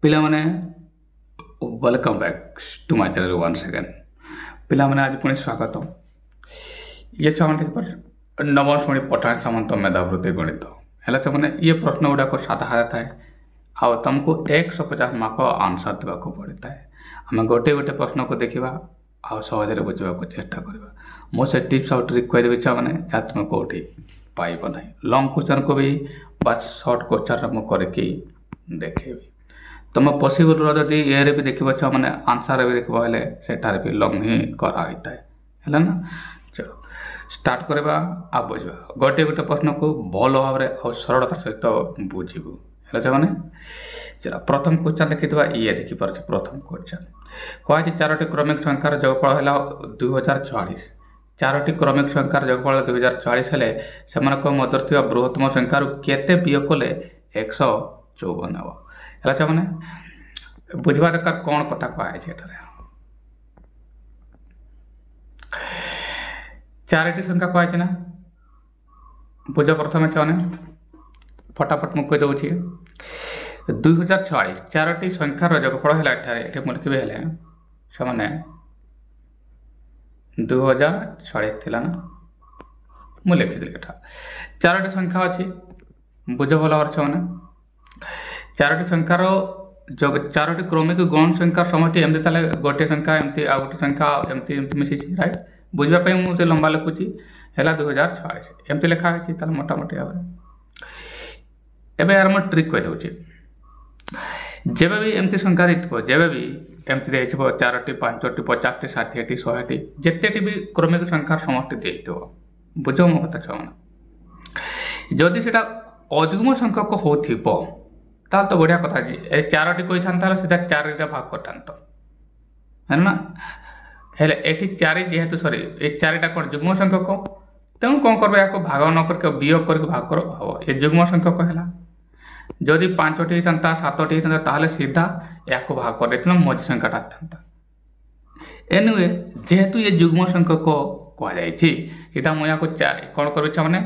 ପିଲାମାନେ welcome back to my channel once second. ପିଲାମାନେ ଆଜି ପୁଣି ସ୍ୱାଗତ। ଇଏ ଛୁଆମାନେ ଦେଖିପାରୁଛ ନବମ ଶ୍ରେଣୀ ପଠାଣି ସାମନ୍ତ ମେଧାବୃତ୍ତି ଗଣିତ ହେଲା। ଛୁଆମାନେ ଇଏ ପ୍ରଶ୍ନ ଗୁଡ଼ାକ ସାଧା ସାଧା ଥାଏ ଆଉ ତୁମକୁ 150 ମାର୍କ ଆନ୍ସର୍ ଦେବାକୁ ପଡ଼ିଥାଏ। ଆମେ ଗୋଟେ ଗୋଟେ ପ୍ରଶ୍ନକୁ ଦେଖିବା ଆଉ ସହଜରେ ବୁଝିବାକୁ ଚେଷ୍ଟା କରିବା। ମୁଁ ସେ ଟିପ୍ସ ଆଉ ଟ୍ରିକ୍ କହିଦେବି ଛୁଆମାନେ, ଯାହା ତୁମେ କେଉଁଠି ପାଇବ ନାହିଁ। ଲଙ୍ଗ୍ କ୍ୱେଶ୍ଚନ୍କୁ ବି ବାସ୍ ସର୍ଟ କ୍ୱେଶ୍ଚନ୍ରେ ମୁଁ କରିକି ଦେଖେଇବି। तुम पॉसिबल जदि ये भी देख मैंने आंसर भी देख हेले सेठार भी लंग ही कराई है ना। चलो स्टार्ट करवा आ बुझा गोटे गोटे प्रश्न को भल भाव और सरलतार सहित बुझू है मैंने। चलो प्रथम क्वेश्चन देखी ये देखिपार प्रथम क्वेश्चन कहुई 4टी क्रमिक संख्यार जोगफल है 2040। 4टी क्रमिक संख्यार जोगफल 2040 हेले से मध्य बृहत्तम संख्यार केते वियोग कले 154 हम है मैंने। बुझा दरकार कौन कथा कहुई 4टी संख्या कहुई ना बुझ प्रथम छुआने फटाफट मुझे कहीदे 2040 4टी संख्यार जोगफल है ये लिखी हेले से 2040 थी ना मुझे लिखी 4टी संख्या अच्छी बुझ भल भाव छुआने 4टी संख्यार जो 4टी क्रमिक गौण संख्यार समष्टि एमती गोटे संख्या एमती आ गोटे संख्या एमती मिसी राइट बुझापी मुझे लंबा लिखुची है 2040 एमती लिखाई मोटामोटी भाव एवं यार मैं ट्रिक कहीदे जब भी एमती संख्या देखो जब भी एमती 4टी 5टी 50टी 60टी 100टी जितेटी भी क्रमिक संख्यार समष्टि देखो बुझ मो कथा छुआ जदि से अजुग्म संख्यक हो तो बढ़िया कथा 4टी कही था सीधा 4 भाग करता है ना। हेले एटी 4 जेहेतु सॉरी ये 4टा कौन जुग्म संख्यक तेणु कौन कर या भाग न करके वियोग करके भाग कर हम ये जुग्म संख्यक है। जदि 5टी होता 7टी होता सीधा या भाग कर देते मझी संख्याटा था। एनिवे जेहेतु ये जुग्म संख्यक कहुई मुझे कौन कर मैंने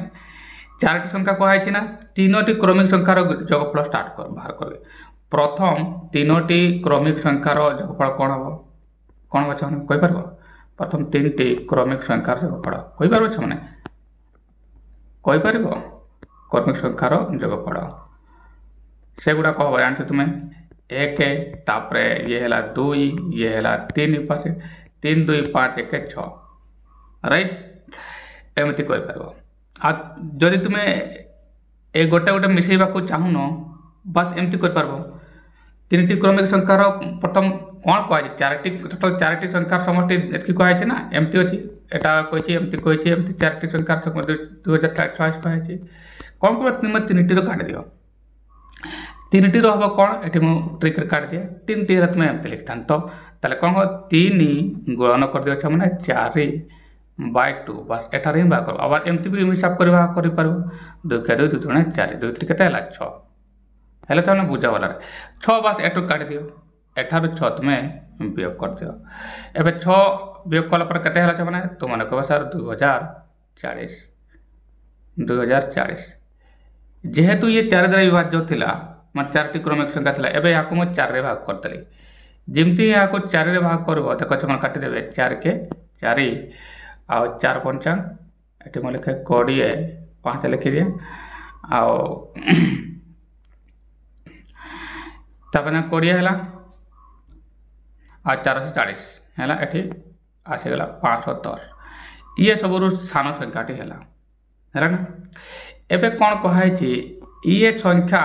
4टी संख्या कहुई ना 3टी क्रमिक संख्यार जोगफल स्टार्ट कर बाहर कर प्रथम 3टी क्रमिक संख्यार जोगफल कौन हम कौन हम कहीपर प्रथम 3टी क्रमिक संख्यार जोगफल कहीपर मैंने कहीपर क्रमिक संख्यार जोगफल से गुड़ा कह जान तुम्हें 1 तापर ये है 2 ये है 3 पास 3 2 5 1 6 राइट एमती कर जदि तुम्हें ए गोटे गोटे मिसेबा चाहून बस एमती कर 3टी क्रमिक संख्यार प्रथम कौन कहुई 4टी टोटाल 4टी संख्यार समष्टि एति कहुई ना एमती अच्छी एटा कही एमती 4टी संख्यार 2040 कहुई कौन कर तुम 3टी काट दियो 3टी हम कौन ये मुझे ट्रिक काट दिए 3टी तुम्हें एमती लिखता तो कौन हो 3 गुणन कर दियो मैंने 4/2 बस एठार ही भाग कर आबार एमती भी हिसाब कर भाग कर 2 के 2 2 4 2 3 के 6 है तो बुझा वाला 6 बस एटू काट दियो एठार 6 तुम्हें वियोग कर दियो एवं 6 वियोग कलापर के मैंने तुमने कह सर 2040 जेहेतु ये 4 द्वारा विभाज्य था मैं 4टी क्रमिक संख्या था एवं या मुझे 4 भाग करदेली जमती या 4 भाग कर देख मैं काटिदेवे 4 के 4 आ 4 5 ये मैं लिखे 20 5 लिखी दिए आने 20 है आ 440 है ये आसीगला 510 ये सब सान संख्याटी है ना। एवं कौन कहुई ये संख्या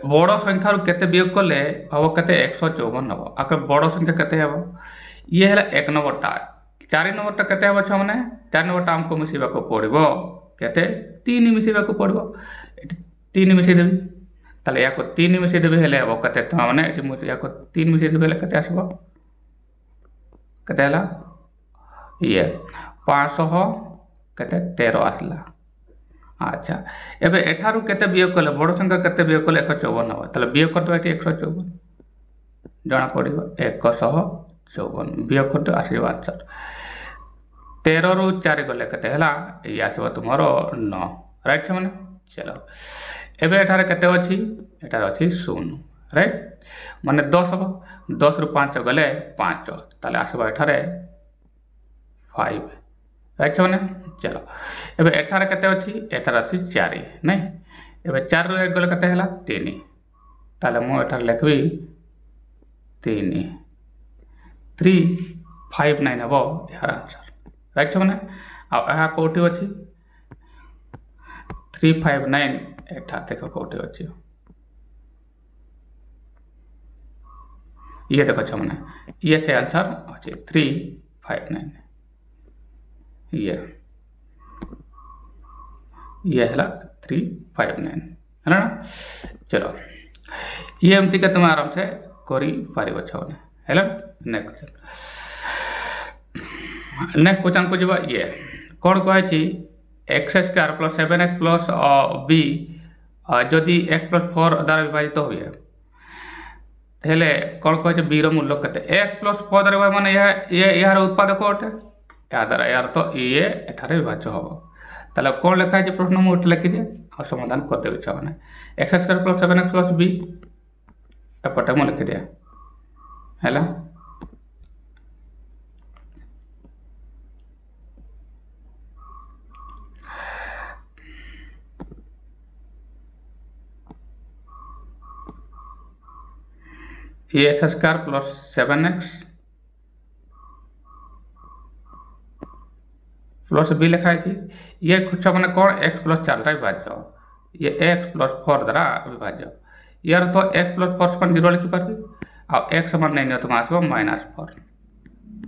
बड़ संख्यार केते वियोग कले हम के 154 हम आगे बड़ संख्या केते हम ये है 1 नंबरटा 4 नंबरटा केते हम छुआ मैंने 4 नंबरटा आमको मिसेबा पड़ो केते 3 मिसेबा पड़ो 3 मिसेदेवी ताले या 3 मिसेदेवी हेले हम केते मैंने या 3 मिसेदेवी हेले केते आसबो केते हला ये 500 केते 13 आसला। अच्छा एबे एठारू केते वियोग कले बड़ संख्या केते वियोग कले 154 हम ताले वियोग करदो 154 जना पड़ो 154 वियोग कर आसो आंसर 13 रु 4 गले केते हला ये आसो तुमर 9 राइट से मैंने। चलो एबे एठारे केते अछि एठारे अछि 0 राइट माने 10 हम 10 रु 5 गले 5 ताले आसबा एठारे 5 राइट छने चलो एबे एठारे केते अछि एठारे अछि 4 नै एबे 4 रु 1 गले केते हला 3 ताले मो एठारे लिखबी 3 359 हबो यार आंसर राइट छने आ एहा कोठी अछि 359 एठा देखो कोठी अछि ये देखो छमने ये से आंसर अछि 359 ये हला 359 है ना चलो ये एमती के तुम आराम से करी पारिबो छने हैला नेक्स्ट क्वेश्चन को जबा ये कोन कहै छी x² + 7x + b जदि x + 4 द्वारा विभाजित होय हेले कोन कहै छै b रो मूल्य कते x + 4 द्वारा माने ये यार उत्पादक कोटे या द्वारा यार तो ये एठारे विभाज्य होबो ताले कोन लिखा छै प्रश्न में उठ लिखि दे और समाधान कर देबे छ माने x² + 7x + b एपटे में लिखि दे हैला ये x² + 7x प्लस b लिखा है ये कुछ माने कौन x + 4 द्वारा विभाज्य ये x + 4 द्वारा विभाज्य यार तो x + 4 समान 0 लिखि पारबी आ x समान नहीं तो आसबो -4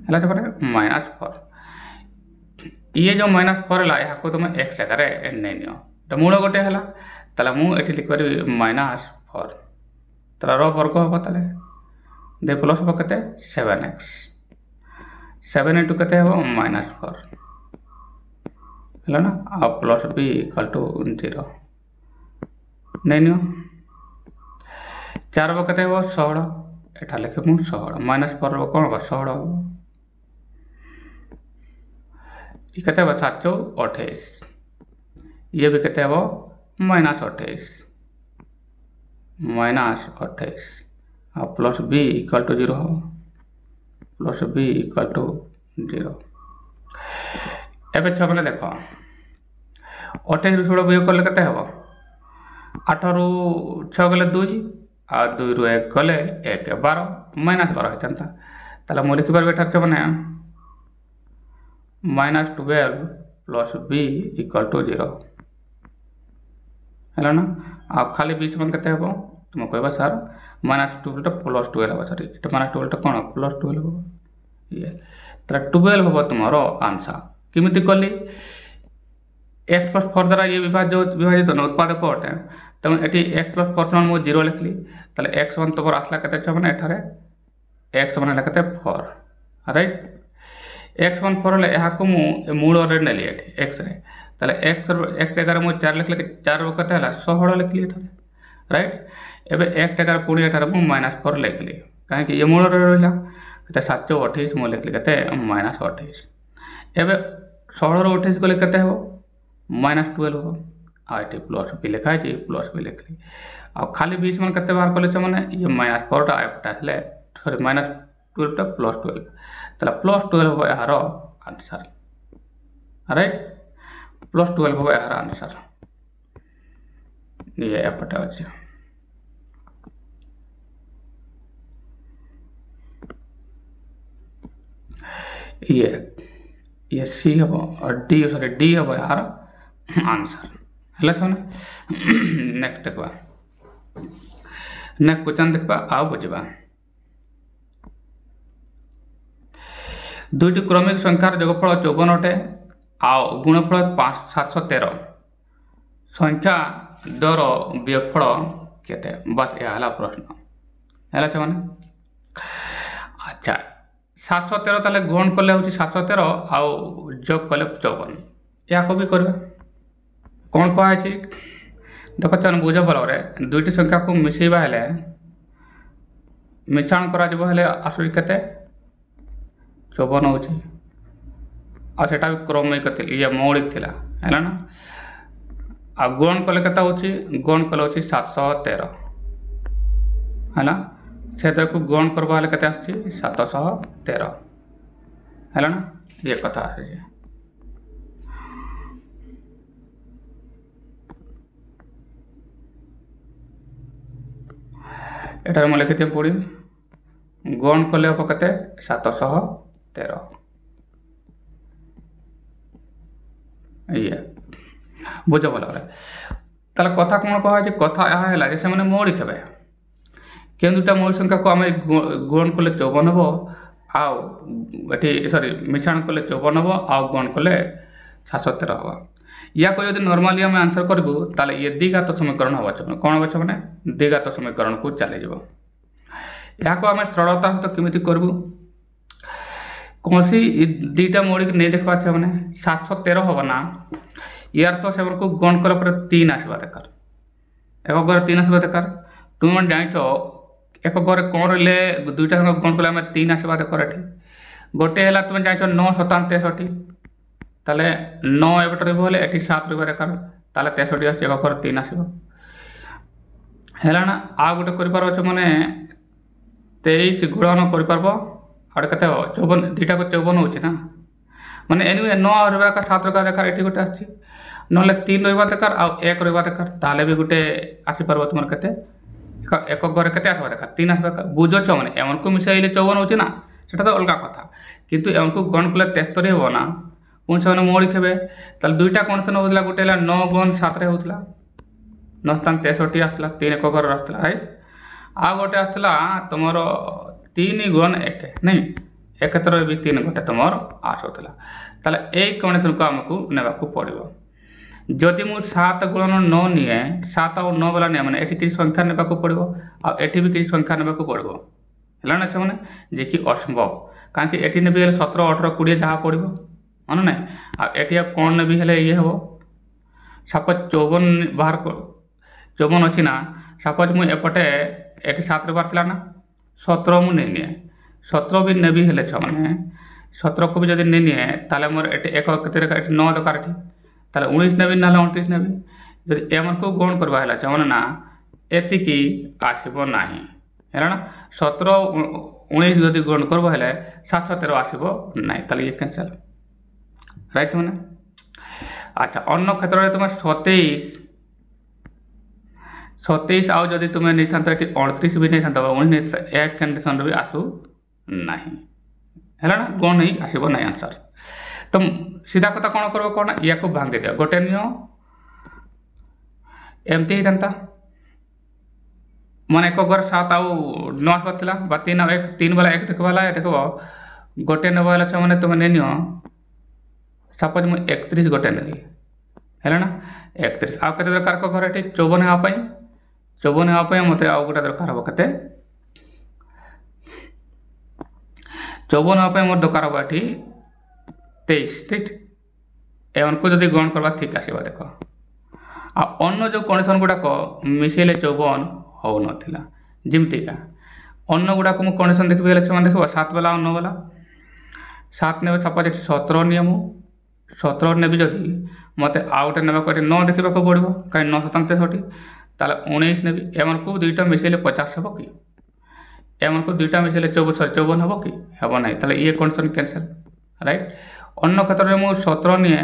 हला से -4 ये जो -4 ला या को तुम x लेकर नहीं तो मूल गोटे हला तला मु एठी लिख पारबी -4 तला रो वर्ग हो तले दे प्लस हो कते 7x 7 * कते हो -4 हला ना आ प्लस b = 0 नहीं 4 हो कते हो 16 एठा लिखे मु 16 -4 रो कोन हो 16 ई कते हो 728 ये भी कते हो -28 प्लस b = 0 प्लस b = 0 एबे छबले देखो 28 रु 16 बय करले कते हबो 8 रु 6 गले 2 आ 2 रु 1 गले 1 12 -12 हेतंता तला मो लिखि परबे एठार छबने -12 प्लस b = 0 हला ना आ खाली बीच में कते हबो तुम कहबा सर -12 + +12 हबो सर एटा -12 कोन +12 हबो ये तरा 12 हबो तुम्हारो आंसर किमिति कली x + 4 द्वारा ये विभाजित न उत्पादक कोटे तम एटी x + 4 समान मो 0 लिखली तले x मान तो आसला कते छ माने एठारे x मान लकते 4 राइट x मान 4 ले यहा को मु मूल रे नेली एठी x रे तले x जगह मु 4 लिखले 4 रो कते हला 16 लिखली एठारे राइट एबे x जगह पुणी एठारे मु -4 लिखली काहे कि ये मूल रे रहला कते 728 मु लिखली कते -28 एबे 16 रो 28 को कते हो -12 हो आ एटी प्लस b लिखा है प्लस b लिखली आ खाली बीच में कते बार कले छ माने ये -4 टा एटा हले सॉरी -12 टा +12 तला +12 हो यार आंसर राइट +12 हो यार आंसर ये एपटा अछि ये सी हबो और डी सॉरी डी हबो यार आंसर हला छ ना नेक्स्ट देखबा नेक्स्ट क्वेश्चन देखबा आ बुझबा दुईटी क्रमिक संख्यार जोगफल 54 अटे आ गुणफल 713 संख्या दर वियोगफल केते बस या हला प्रश्न हला छ माने अच्छा 713 ताले गुण कले होची 713 आ जोग कले 54 या को भी करबा कोन कहै छी देखो चन बुझ भलो रे दुईटी संख्या को मिसेबा हेले मिश्रण करा जबो हेले आसुरी केते 54 होची आ सेटा भी क्रमिक थिला ये मौलिक थिला हैला ना आ गुण कले केता होची गुण कले होची 713 है से को गुण करवा के 713 है ना ये कथा आसे एटार मैं लिखिथि पूरी गुण कले हम के 713 ये बुझ भल ताले कथा कौन कह कथा यह है से मैंने मौलिक हे के दुटा मौलिक संख्या को आम गुण कले 54 हम आठी सॉरी मिश्रण कले 54 हम आउ गुण कले 713 हम या को यदि नॉर्मली आम आंसर करूँ ताले ये द्विघात समीकरण हम कौन बच्चे मैंने द्विघात समीकरण को चली या को आम सरलता सहित केमी करूँ कौन सी दुटा मौलिक नहीं देखा मैंने 713 हम ना यार तो से गुण कला 3 आसवा दरकार एक घर 3 आसवा दरकार तुम जाच एक घर कौन रही दुईटा संख्या गुण कले 3 आसवा दरकार ये गोटे है तुम जाच 9 7 63 ताले 9 एवट रही ये 7 रहा दरकार ताले 63 आस एक घर 3 आसो है ना आ गोटे कर मैंने 23 गुणन कर आटे के 54 दुईटा को 54 हो ना माने एनिवे 9 रहा दरकार 7 रहा दरकार ये गोटे आसी ना 3 रहा दरकार आउ 1 रहा दरकार ताले भी गोटे आसीपार तुम के एक घर के आसवा दरकार 3 आसवा दरकार बुझुच मैंने एम को मिसाइले 54 हो ना से तो अलग कथा किंतु एम को गुण कले 73 हो ना पुणी से मौलिक हे दुईटा कंडीशन होता गोटे 9 गुण 7 होता 9 स्थान 63 आसला 3 एक घर आसला राइट आ गोटे आसला तुम 3 गुण 1 नहीं एक थर भी 3 गोटे तुम आसूला ताले यही कंडीशन को आमको नेबाकू पड़ो जदि मु 7 गुणन 9 निए 7 और 9 वाला निए मैंने ये किसी संख्या नेबाकू पड़ो आठी भी किसी संख्या नेबाकू पड़ो है ना मैंने जे कि असंभव कहीं ये ने भी 17 18 20 जहाँ पड़ो मन ना आठी कौन भी हेले ये हम सपोज 54 बाहर 54 अच्छी ना सपोज मुझे एपटे ये 7 बाहर ना 17 मुझे नहीं निए 17 भी नेबी हेले मैंने 17 को भी जब नहीं निए ताले मोर एक 9 दरकार ताले 19 नेबी ना 29 नेबी जब एम को गुण करवा है ना एतिकी आसब ना है ना 17 19 जब गुण करवा है 713 आसब ना ताले ये कैंसल राइट मैंने अच्छा अन्न क्षेत्र में तुम 27 आउ जदि तुम्हें नहीं था 38 भी नहीं था 19 एक कंडीशन भी आसू ना है ना गुण नहीं आसब ना आंसर तो सीधा कथा कौन कर कौन या को भांगी दिया गोटे नियो एमती ही था मन एक घर 7 आउ 9 आसपार 3 आउ 1 3 वाला 1 देखा देख गोटे नवा मैंने तुम नहीं नियो सपोज मुझे 31 गोटे नेली है ना 31 आउ के दरकार को घर ये 54 हाँपाई 54 हाँपाई मत आउ गोटे दरकार हम के 54 हाँपाई मोर दरकार हम ये 23 ठीक एम को जब गुण करवा ठीक आसवा देख अन्न जो कंडीशन गुड़ाक मिसेले 54 हो ना जमतीका अन्न गुड़ाक मुझे कंडीशन देखिए देख 7 वाला और 9 वाला 7 ने सपोज 17 नियम 17 ने भी जदि मत आउ गोटे ना 9 देखा पड़ो कहीं 9 7 63 ताले 19 ने भी एम को दुईटा मिसेले 50 हम कि एम को दुईटा मिसेले 54 हम कि हम ना ताले ये कंडीशन कैंसल राइट अन्न क्षेत्र में मुझे 17 निए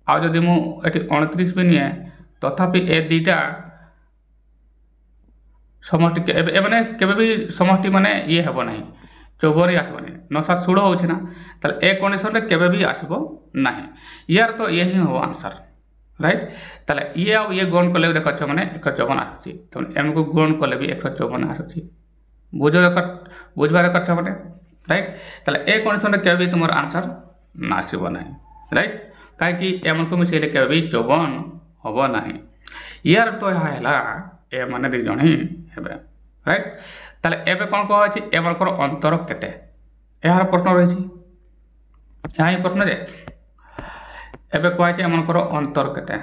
आउ जदि मुझे 29 भी निए तथापि ए दुईटा समष्टि मैंने केवे भी समष्टि माने ये हम ना 54 आसबनी 9 7 16 हो ना ए कंडीशन केवे भी आसब ना यार तो ये हम आंसर राइट ताले ये आउ ये गुण कले देख मैंने 154 आसूँ तो एम को गुण कले भी 154 आसूँ बुझा दरकार मैंने राइट ताले ए कंडीशन केवे भी तुम आंसर ना आसब ना राइट कहीं एम को मिसेले केवे भी 54 हम ना यार तो यह है मैंने दी जन ही राइट ताले एबे कौन कह एम अंतर केते यार प्रश्न रही यहाँ ही प्रश्न जे एबे कह एम अंतर केते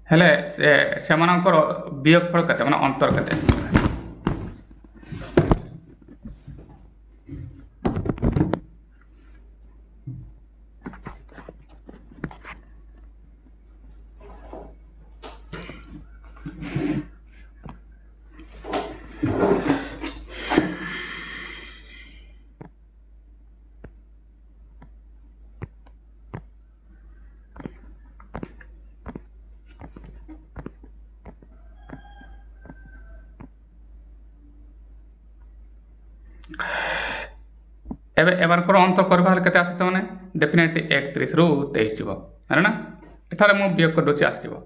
हेले से वियोगफल केते माने अंतर केते एबे एमानकर अंतर करबा हले केते आसे माने डेफिनेटली 31 रु 23 जीवो है ना एठारे मु वियोग कर दोची आसीबो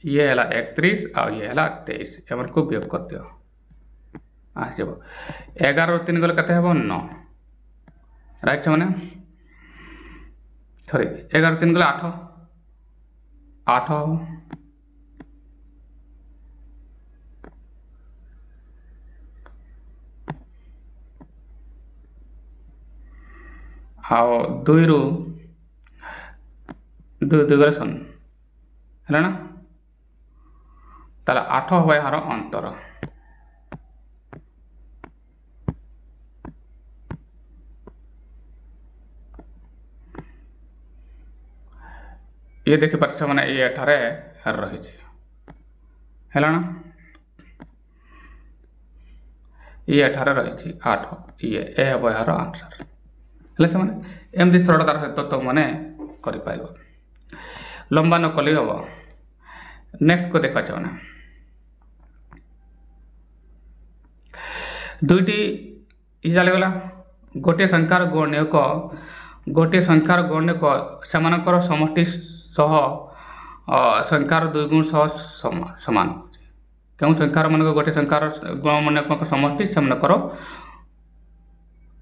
ये हला 31 आ ये हला 23 एमन को वियोग कर दियो आसीबो 11 रु 3 गले केते हेबो 9 राइट माने सॉरी 11 3 गले 8 8 आओ 2 रु 2 गले 7 है ना ताला 8 हवा यार अंतर ये देखि पाछ माने ये एठारे रही है ना ये एठारे रही 8 ये ए हवा यार आंसर हेल्ले से माने एमती स्थलटा तार सहित तो माने करि पाइबो लंबा न कली हबो नेक्स्ट को देखा चाहना दुईटी चली गला गोटे संख्यार गण्य सेमानकर समष्टि सह संख्यार 2 गुण सह समान क्यों संख्यार मन गोटे संख्यार गुण मन समष्टि सेमानकर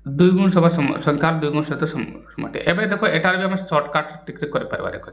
2 गुण संख्यार 2 गुण सहित समष्टि एबे देखो एटार भी हम शॉर्टकट टिक कर पारबा देखो